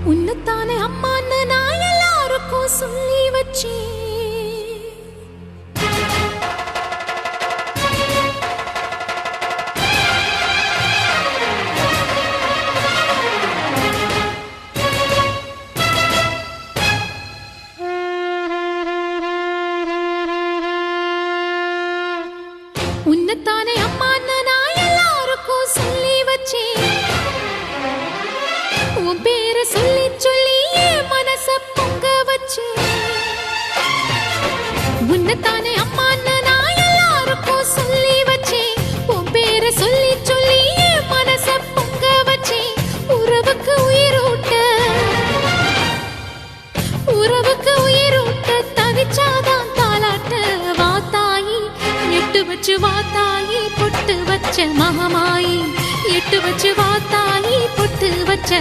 உன்னத்தானே அம்மான்னு நான் எல்லாருக்கும் சொல்லி வச்சேன். உன்னத்தானே அம்மான்னு நான் எல்லாருக்கும் சொல்லி வச்சேன். உன் பேரை சொல்லி சொல்லி என் மனச பொங்க வச்சேன். உன்னத்தானே அம்மான்னு நான் எல்லாருக்கும் சொல்லி வச்சேன். உன் பேரை சொல்லி சொல்லி என் மனச பொங்க வச்சேன். உறவுக்கு உயிரூட்ட தவிச்சாதான் தாலாட்ட வாத்தாயி எட்டு வச்சு வாத்தாயி பொட்டு வச்ச மகமாயி எட்டு வச்சு வாத்தாயி பொட்டு வச்ச